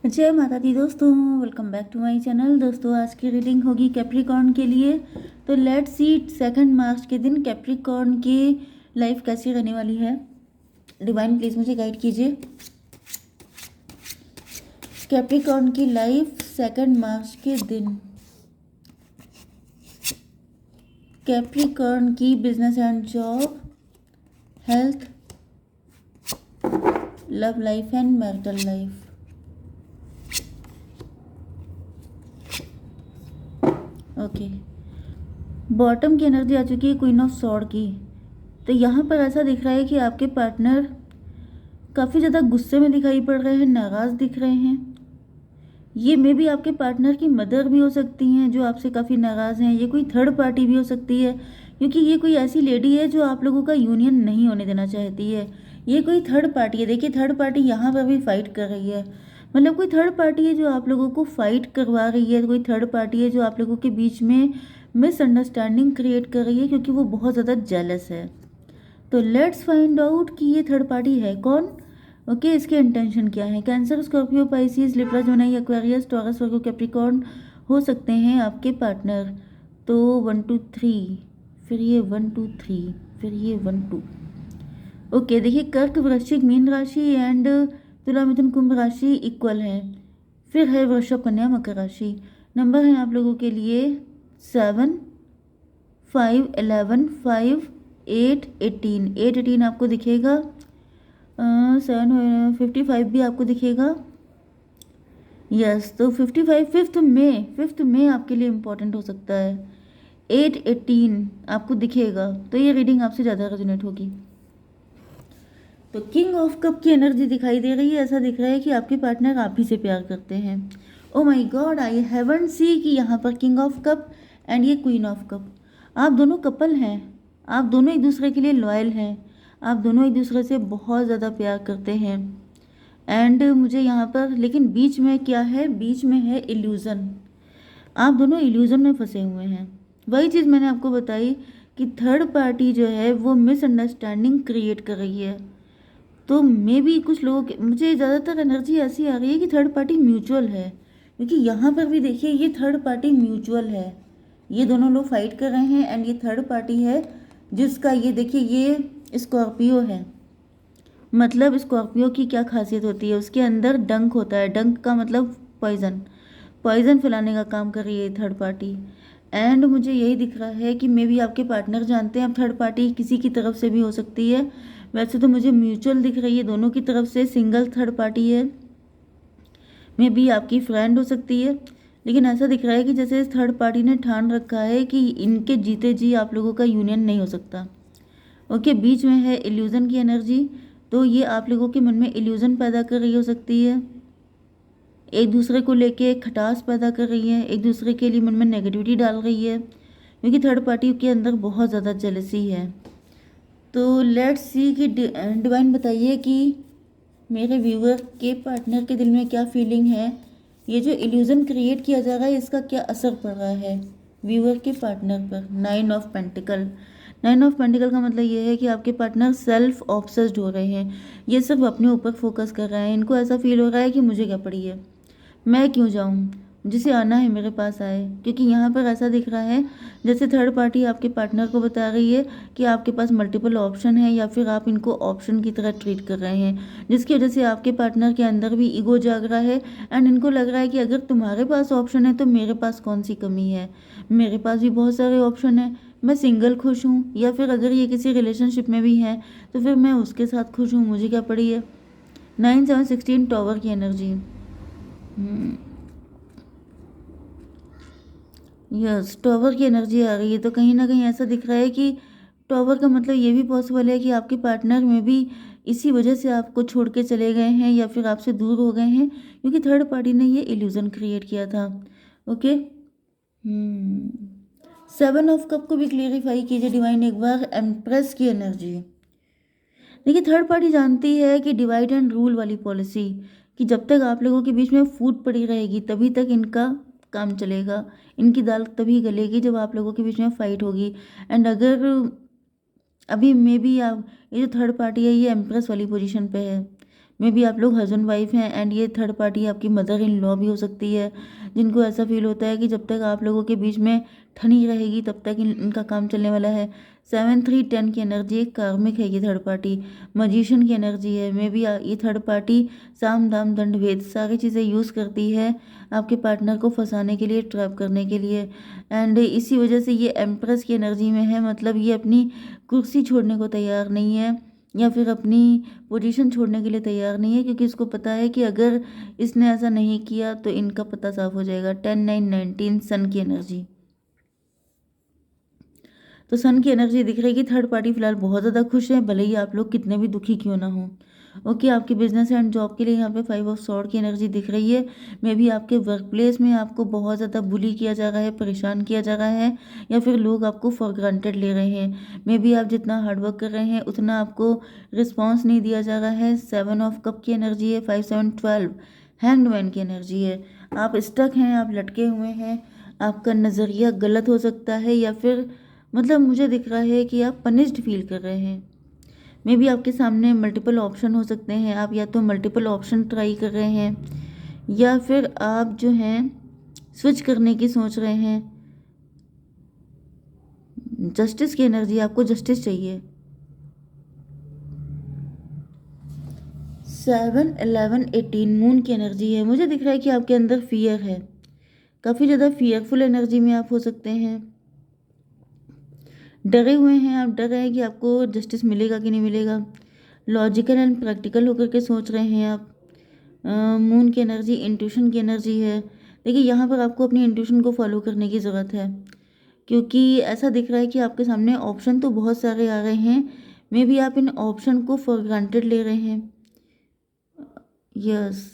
जय माता दी दोस्तों, welcome back to my channel. दोस्तों आज की रीडिंग होगी कैप्रिकॉर्न के लिए। तो लेट्स सी 2 मार्च के दिन कैप्रिकॉर्न की लाइफ कैसी रहने वाली है। डिवाइन प्लीज मुझे गाइड कीजिए। कैप्रिकॉर्न की लाइफ 2 मार्च के दिन, कैप्रिकॉर्न की business and job, health, love life and marital life. Okay, bottom की एनर्जी आ चुकी है क्वीन ऑफ सॉर्ड की। तो यहाँ पर ऐसा दिख रहा है कि आपके पार्टनर काफ़ी ज़्यादा गुस्से में दिखाई पड़ रहे हैं, नाराज़ दिख रहे हैं। ये मे भी आपके पार्टनर की मदर भी हो सकती हैं जो आपसे काफ़ी नाराज़ हैं। ये कोई थर्ड पार्टी भी हो सकती है, क्योंकि ये कोई ऐसी लेडी है जो आप लोगों का यूनियन नहीं होने देना चाहती है। ये कोई थर्ड पार्टी है। देखिए, थर्ड पार्टी यहाँ पर भी फाइट कर रही है। मतलब कोई थर्ड पार्टी है जो आप लोगों को फाइट करवा रही है। कोई थर्ड पार्टी है जो आप लोगों के बीच में मिसअंडरस्टैंडिंग क्रिएट कर रही है, क्योंकि वो बहुत ज़्यादा जेलस है। तो लेट्स फाइंड आउट कि ये थर्ड पार्टी है कौन। ओके, इसके इंटेंशन क्या है। Cancer, Scorpio, Pisces, Libra, Gemini, Aquarius, Taurus, Virgo, Capricorn हो सकते हैं आपके पार्टनर। तो 1 2 3, फिर ये 1 2 3, फिर ये 1 2। ओके, देखिए कर्क, वृश्चिक, मीन राशि एंड तुला, मिथुन, कुंभ राशि इक्वल है। फिर है वृषभ, कन्या, मकर राशि। नंबर है आप लोगों के लिए 7, 5, 11, 5, 8, 18। 8 18 आपको दिखेगा। 7 55 भी आपको दिखेगा। यस, तो 55 5th में आपके लिए इम्पोर्टेंट हो सकता है। 8 18 आपको दिखेगा, तो ये रीडिंग आपसे ज़्यादा रेजोनेट होगी। तो किंग ऑफ कप की एनर्जी दिखाई दे रही है। ऐसा दिख रहा है कि आपके पार्टनर आप ही से प्यार करते हैं। Oh my God, I haven't see कि यहाँ पर किंग ऑफ कप एंड ये क्वीन ऑफ कप। आप दोनों कपल हैं। आप दोनों एक दूसरे के लिए लॉयल हैं। आप दोनों एक दूसरे से बहुत ज़्यादा प्यार करते हैं। एंड मुझे यहाँ पर लेकिन बीच में क्या है, बीच में है इल्यूज़न। आप दोनों इल्यूज़न में फंसे हुए हैं। वही चीज़ मैंने आपको बताई कि थर्ड पार्टी जो है वो मिसअंडरस्टैंडिंग क्रिएट कर रही है। तो मे बी कुछ लोगों के, मुझे ज़्यादातर एनर्जी ऐसी आ रही है कि थर्ड पार्टी म्यूचुअल है। क्योंकि यहाँ पर भी देखिए ये थर्ड पार्टी म्यूचुअल है। ये दोनों लोग फाइट कर रहे हैं एंड ये थर्ड पार्टी है जिसका, ये देखिए ये स्कॉर्पियो है। मतलब स्कॉर्पियो की क्या खासियत होती है, उसके अंदर डंक होता है। डंक का मतलब पॉइजन, पॉइजन फैलाने का काम कर रही है थर्ड पार्टी। एंड मुझे यही दिख रहा है कि मे बी आपके पार्टनर जानते हैं। अब थर्ड पार्टी किसी की तरफ से भी हो सकती है। वैसे तो मुझे म्यूचुअल दिख रही है दोनों की तरफ से, सिंगल थर्ड पार्टी है। मे बी आपकी फ्रेंड हो सकती है। लेकिन ऐसा दिख रहा है कि जैसे इस थर्ड पार्टी ने ठान रखा है कि इनके जीते जी आप लोगों का यूनियन नहीं हो सकता। ओके, बीच में है इल्यूज़न की एनर्जी। तो ये आप लोगों के मन में इल्यूज़न पैदा कर रही हो सकती है। एक दूसरे को लेके खटास पैदा कर रही है, एक दूसरे के लिए मन में नेगेटिविटी डाल रही है, क्योंकि थर्ड पार्टी के अंदर बहुत ज़्यादा जेलसी है। तो लेट्स सी कि डिवाइन बताइए कि मेरे व्यूअर के पार्टनर के दिल में क्या फीलिंग है। ये जो इल्यूज़न क्रिएट किया जा रहा है इसका क्या असर पड़ रहा है व्यूअर के पार्टनर पर। 9 ऑफ पेंटिकल। 9 ऑफ पेंटिकल का मतलब ये है कि आपके पार्टनर सेल्फ ऑब्सेस्ड हो रहे हैं। ये सिर्फ अपने ऊपर फोकस कर रहे हैं। इनको ऐसा फील हो रहा है कि मुझे क्या पड़ी है, मैं क्यों जाऊँ, जिसे आना है मेरे पास आए। क्योंकि यहाँ पर ऐसा दिख रहा है जैसे थर्ड पार्टी आपके पार्टनर को बता रही है कि आपके पास मल्टीपल ऑप्शन है, या फिर आप इनको ऑप्शन की तरह ट्रीट कर रहे हैं, जिसकी वजह से आपके पार्टनर के अंदर भी ईगो जाग रहा है। एंड इनको लग रहा है कि अगर तुम्हारे पास ऑप्शन है तो मेरे पास कौन सी कमी है, मेरे पास भी बहुत सारे ऑप्शन है। मैं सिंगल खुश हूँ, या फिर अगर ये किसी रिलेशनशिप में भी है तो फिर मैं उसके साथ खुश हूँ, मुझे क्या पड़ी है। 9 7 16 टॉवर की एनर्जी। यस, टॉवर की एनर्जी आ रही है। तो कहीं ना कहीं ऐसा दिख रहा है कि टॉवर का मतलब ये भी पॉसिबल है कि आपके पार्टनर में भी इसी वजह से आपको छोड़ के चले गए हैं, या फिर आपसे दूर हो गए हैं, क्योंकि थर्ड पार्टी ने ये इल्यूजन क्रिएट किया था। ओके, 7 ऑफ कप को भी क्लियरिफाई कीजिए डिवाइन एक बार। एम्प्रेस की एनर्जी। देखिए, थर्ड पार्टी जानती है कि डिवाइड एंड रूल वाली पॉलिसी, कि जब तक आप लोगों के बीच में फूट पड़ी रहेगी तभी तक इनका काम चलेगा। इनकी दाल तभी गलेगी जब आप लोगों के बीच में फाइट होगी। एंड अगर अभी मे बी आप, ये जो थर्ड पार्टी है ये एम्प्रेस वाली पोजीशन पे है, मे बी आप लोग हस्बैंड वाइफ हैं एंड ये थर्ड पार्टी आपकी मदर इन लॉ भी हो सकती है, जिनको ऐसा फील होता है कि जब तक आप लोगों के बीच में ठनी रहेगी तब तक इनका काम चलने वाला है। 7 3 10 की एनर्जी एक कार्मिक है ये थर्ड पार्टी, मजिशियन की एनर्जी है। मे बी ये थर्ड पार्टी साम दाम दंड भेद सारी चीज़ें यूज़ करती है आपके पार्टनर को फंसाने के लिए, ट्रैप करने के लिए। एंड इसी वजह से ये एम्प्रेस की एनर्जी में है, मतलब ये अपनी कुर्सी छोड़ने को तैयार नहीं है या फिर अपनी पोजीशन छोड़ने के लिए तैयार नहीं है, क्योंकि इसको पता है कि अगर इसने ऐसा नहीं किया तो इनका पता साफ हो जाएगा। 10 9 19 सन की एनर्जी, तो सन की एनर्जी दिख रही है कि थर्ड पार्टी फिलहाल बहुत ज़्यादा खुश है, भले ही आप लोग कितने भी दुखी क्यों ना हो। ओके, आपके बिजनेस एंड जॉब के लिए यहाँ पे 5 ऑफ सॉर्ड की एनर्जी दिख रही है। मे बी आपके वर्क प्लेस में आपको बहुत ज़्यादा बुली किया जा रहा है, परेशान किया जा रहा है, या फिर लोग आपको फॉर ग्रांटेड ले रहे हैं। मे बी आप जितना हार्डवर्क कर रहे हैं उतना आपको रिस्पॉन्स नहीं दिया जा रहा है। 7 ऑफ कप की एनर्जी है, 5 7 12 हैंग्ड मैन की एनर्जी है। आप स्टक हैं, आप लटके हुए हैं, आपका नज़रिया गलत हो सकता है, या फिर मतलब मुझे दिख रहा है कि आप पनिश्ड फील कर रहे हैं। मे बी आपके सामने मल्टीपल ऑप्शन हो सकते हैं, आप या तो मल्टीपल ऑप्शन ट्राई कर रहे हैं या फिर आप जो हैं स्विच करने की सोच रहे हैं। जस्टिस की एनर्जी, आपको जस्टिस चाहिए। 7 11 18 मून की एनर्जी है। मुझे दिख रहा है कि आपके अंदर फियर है, काफ़ी ज़्यादा फियरफुल एनर्जी में आप हो सकते हैं, डरे हुए हैं, आप डर रहे हैं कि आपको जस्टिस मिलेगा कि नहीं मिलेगा। लॉजिकल एंड प्रैक्टिकल होकर के सोच रहे हैं आप। मून की एनर्जी इंट्यूशन की एनर्जी है। देखिए यहाँ पर आपको अपनी इंट्यूशन को फॉलो करने की ज़रूरत है, क्योंकि ऐसा दिख रहा है कि आपके सामने ऑप्शन तो बहुत सारे आ रहे हैं, मे बी आप इन ऑप्शन को फॉर ग्रांटेड ले रहे हैं। यस,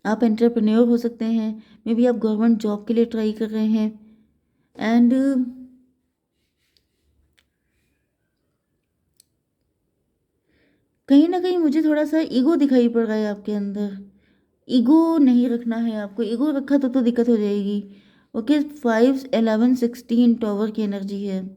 आप एंटरप्रेन्योर हो सकते हैं, मे बी आप गवर्नमेंट जॉब के लिए ट्राई कर रहे हैं। एंड कहीं ना कहीं मुझे थोड़ा सा ईगो दिखाई पड़ रहा है आपके अंदर। ईगो नहीं रखना है आपको, ईगो रखा तो दिक्कत हो जाएगी। ओके, 5 11 16 टॉवर की एनर्जी है।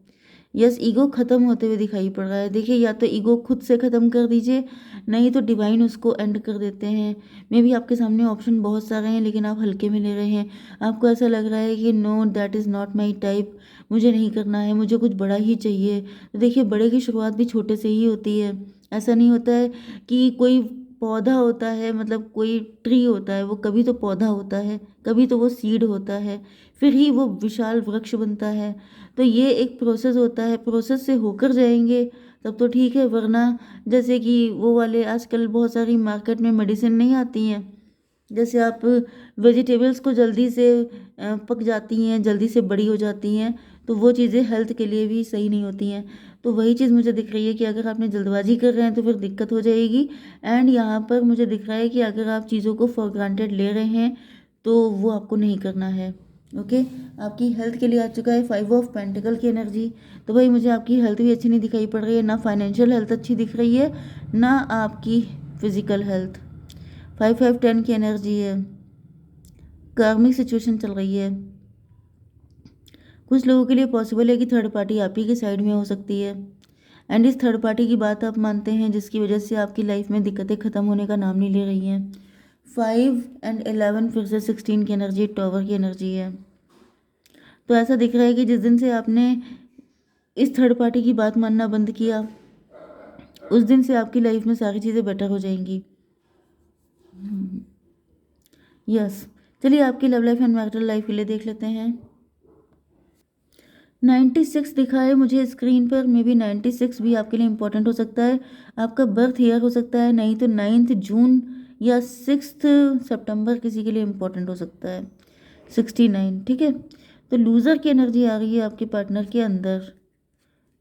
यस, ईगो ख़त्म होते हुए दिखाई पड़ रहा है। देखिए, या तो ईगो खुद से ख़त्म कर दीजिए, नहीं तो डिवाइन उसको एंड कर देते हैं। मे भी आपके सामने ऑप्शन बहुत सारे हैं लेकिन आप हल्के में ले रहे हैं। आपको ऐसा लग रहा है कि no, that is not my type, मुझे नहीं करना है, मुझे कुछ बड़ा ही चाहिए। तो देखिए, बड़े की शुरुआत भी छोटे से ही होती है। ऐसा नहीं होता है कि कोई पौधा होता है, मतलब कोई ट्री होता है, वो कभी तो पौधा होता है, कभी तो वो सीड होता है, फिर ही वो विशाल वृक्ष बनता है। तो ये एक प्रोसेस होता है, प्रोसेस से होकर जाएंगे तब तो ठीक है, वरना जैसे कि वो वाले आजकल बहुत सारी मार्केट में मेडिसिन नहीं आती हैं, जैसे आप वेजिटेबल्स को जल्दी से पक जाती हैं, जल्दी से बड़ी हो जाती हैं, तो वो चीज़ें हेल्थ के लिए भी सही नहीं होती हैं। तो वही चीज़ मुझे दिख रही है कि अगर आपने जल्दबाजी कर रहे हैं तो फिर दिक्कत हो जाएगी। एंड यहाँ पर मुझे दिख रहा है कि अगर आप चीज़ों को फॉर ग्रांटेड ले रहे हैं तो वो आपको नहीं करना है। ओके, आपकी हेल्थ के लिए आ चुका है 5 ऑफ पेंटिकल की एनर्जी। तो भाई मुझे आपकी हेल्थ भी अच्छी नहीं दिखाई पड़ रही है, ना फाइनेंशियल हेल्थ अच्छी दिख रही है, ना आपकी फिजिकल हेल्थ। 5 5 10 की एनर्जी है, कार्मिक सिचुएशन चल रही है। कुछ लोगों के लिए पॉसिबल है कि थर्ड पार्टी आप ही के साइड में हो सकती है, एंड इस थर्ड पार्टी की बात आप मानते हैं, जिसकी वजह से आपकी लाइफ में दिक्कतें ख़त्म होने का नाम नहीं ले रही हैं। 5 एंड 11 फिर से 16 की एनर्जी, टॉवर की एनर्जी है। तो ऐसा दिख रहा है कि जिस दिन से आपने इस थर्ड पार्टी की बात मानना बंद किया, उस दिन से आपकी लाइफ में सारी चीज़ें बेटर हो जाएंगी। यस, चलिए आपकी love life and marital life के लिए देख लेते हैं। 96 दिखा है मुझे स्क्रीन पर, मे बी 96 भी आपके लिए इम्पोर्टेंट हो सकता है। आपका बर्थ ईयर हो सकता है, नहीं तो 9 जून या 6 सितंबर किसी के लिए इम्पोर्टेंट हो सकता है। 69, ठीक है। तो लूज़र की एनर्जी आ रही है आपके पार्टनर के अंदर।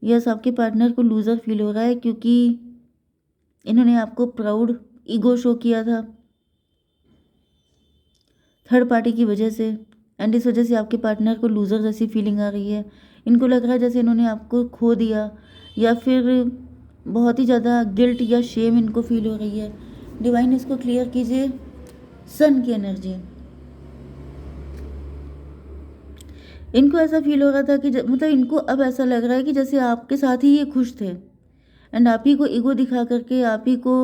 यस, आपके पार्टनर को लूज़र फील हो रहा है, क्योंकि इन्होंने आपको प्राउड ईगो शो किया था थर्ड पार्टी की वजह से, एंड इस वजह से आपके पार्टनर को लूज़र जैसी फीलिंग आ रही है। इनको लग रहा है जैसे इन्होंने आपको खो दिया, या फिर बहुत ही ज़्यादा गिल्ट या शेम इनको फील हो रही है। डिवाइन इसको क्लियर कीजिए। सन की एनर्जी, इनको ऐसा फील हो रहा था कि मतलब इनको अब ऐसा लग रहा है कि जैसे आपके साथ ही ये खुश थे, एंड आप ही को ईगो दिखा करके, आप ही को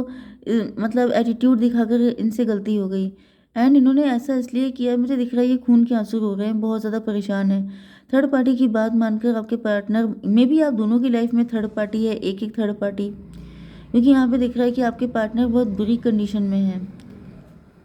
मतलब एटीट्यूड दिखा कर इनसे गलती हो गई। एंड इन्होंने ऐसा इसलिए किया, मुझे दिख रहा है ये खून के आंसू रो रहे हैं, बहुत ज़्यादा परेशान है। थर्ड पार्टी की बात मानकर आपके पार्टनर में भी, आप दोनों की लाइफ में थर्ड पार्टी है, एक एक थर्ड पार्टी, क्योंकि यहाँ पे दिख रहा है कि आपके पार्टनर बहुत बुरी कंडीशन में है।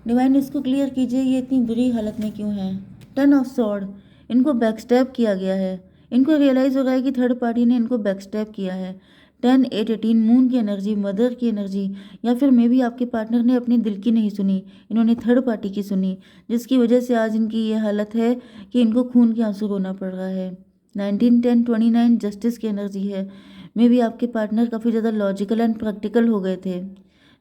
डिवाइन इसको क्लियर कीजिए, ये इतनी बुरी हालत में क्यों है। 10 ऑफ सॉर्ड, इनको बैकस्टैप किया गया है, इनको रियलाइज़ हो रहा है कि थर्ड पार्टी ने इनको बैकस्टैप किया है। 10 8 18, मून की एनर्जी, मदर की एनर्जी, या फिर मे भी आपके पार्टनर ने अपनी दिल की नहीं सुनी, इन्होंने थर्ड पार्टी की सुनी, जिसकी वजह से आज इनकी ये हालत है कि इनको खून के आंसू रोना पड़ रहा है। 19 10 29, जस्टिस की एनर्जी है। मे भी आपके पार्टनर काफ़ी ज़्यादा लॉजिकल एंड प्रैक्टिकल हो गए थे।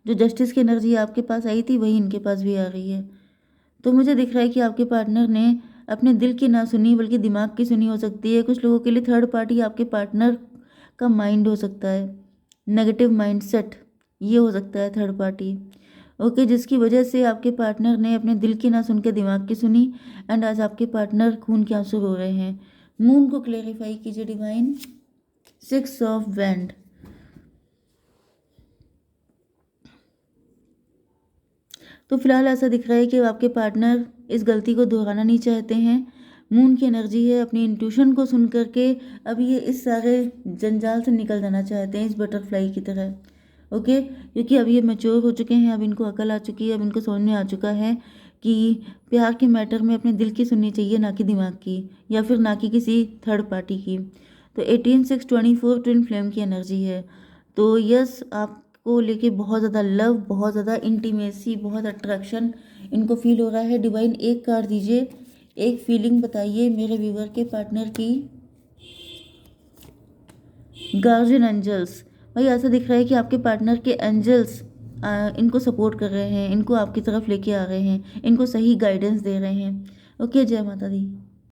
जो जस्टिस की एनर्जी आपके पास आई थी वही इनके पास भी आ रही है। तो मुझे दिख रहा है कि आपके पार्टनर ने अपने दिल की ना सुनी, बल्कि दिमाग की सुनी हो सकती है। कुछ लोगों के लिए थर्ड पार्टी आपके पार्टनर का माइंड हो सकता है, नेगेटिव माइंडसेट, ये हो सकता है थर्ड पार्टी। ओके, जिसकी वजह से आपके पार्टनर ने अपने दिल की ना सुन के दिमाग की सुनी, एंड आज आपके पार्टनर खून के आंसू रो रहे हैं। मून को क्लेरिफाई कीजिए डिवाइन। 6 ऑफ वैंड, तो फिलहाल ऐसा दिख रहा है कि आपके पार्टनर इस गलती को दोहराना नहीं चाहते हैं। मून की एनर्जी है, अपनी इंट्यूशन को सुन करके अब ये इस सारे जंजाल से निकल जाना चाहते हैं, इस बटरफ्लाई की तरह। ओके, क्योंकि अब ये मैच्योर हो चुके हैं, अब इनको अकल आ चुकी है, अब इनको समझ में आ चुका है कि प्यार के मैटर में अपने दिल की सुननी चाहिए, ना कि दिमाग की, या फिर ना कि किसी थर्ड पार्टी की। तो 18 6 24 ट्विन फ्लेम की एनर्जी है। तो यस, आप को लेके बहुत ज़्यादा लव, बहुत ज़्यादा इंटीमेसी, बहुत अट्रैक्शन इनको फील हो रहा है। डिवाइन एक कार्ड दीजिए, एक फीलिंग बताइए मेरे व्यूवर के पार्टनर की। गार्जियन एंजल्स, भाई ऐसा दिख रहा है कि आपके पार्टनर के एंजल्स इनको सपोर्ट कर रहे हैं, इनको आपकी तरफ लेके आ रहे हैं, इनको सही गाइडेंस दे रहे हैं। ओके, जय माता दी।